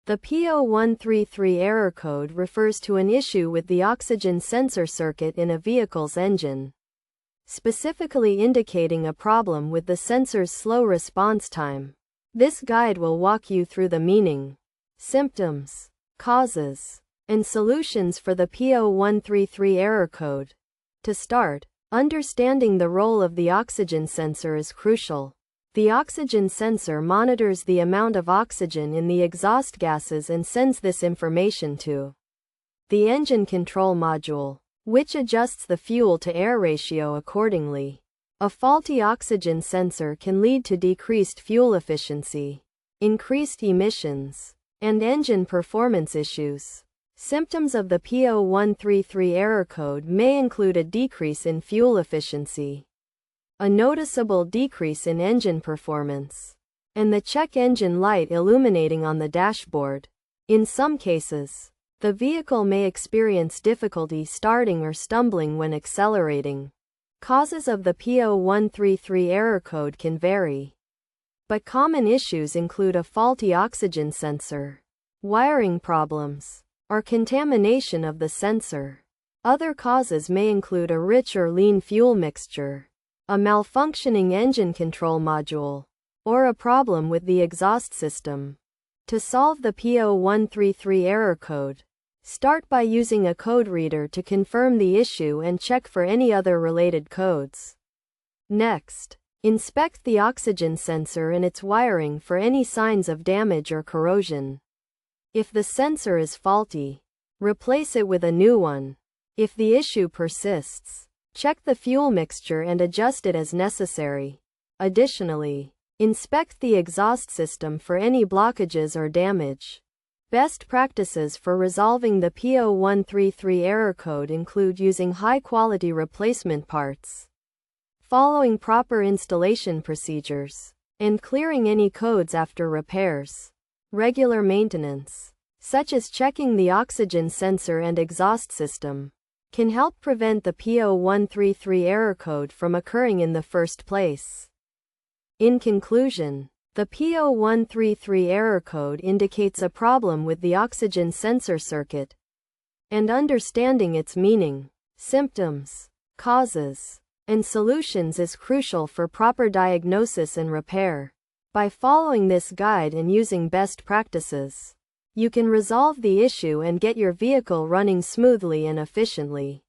The P0133 error code refers to an issue with the oxygen sensor circuit in a vehicle's engine, specifically indicating a problem with the sensor's slow response time. This guide will walk you through the meaning, symptoms, causes, and solutions for the P0133 error code. To start, understanding the role of the oxygen sensor is crucial. The oxygen sensor monitors the amount of oxygen in the exhaust gases and sends this information to the engine control module, which adjusts the fuel-to-air ratio accordingly. A faulty oxygen sensor can lead to decreased fuel efficiency, increased emissions, and engine performance issues. Symptoms of the P0133 error code may include a decrease in fuel efficiency, a noticeable decrease in engine performance, and the check engine light illuminating on the dashboard. In some cases, the vehicle may experience difficulty starting or stumbling when accelerating. Causes of the P0133 error code can vary, but common issues include a faulty oxygen sensor, wiring problems, or contamination of the sensor. Other causes may include a rich or lean fuel mixture, a malfunctioning engine control module, or a problem with the exhaust system. To solve the P0133 error code, start by using a code reader to confirm the issue and check for any other related codes. Next, inspect the oxygen sensor and its wiring for any signs of damage or corrosion. If the sensor is faulty, replace it with a new one. If the issue persists, check the fuel mixture and adjust it as necessary. Additionally, inspect the exhaust system for any blockages or damage. Best practices for resolving the P0133 error code include using high-quality replacement parts, following proper installation procedures, and clearing any codes after repairs. Regular maintenance, such as checking the oxygen sensor and exhaust system, can help prevent the P0133 error code from occurring in the first place. In conclusion, the P0133 error code indicates a problem with the oxygen sensor circuit, and understanding its meaning, symptoms, causes, and solutions is crucial for proper diagnosis and repair. By following this guide and using best practices, you can resolve the issue and get your vehicle running smoothly and efficiently.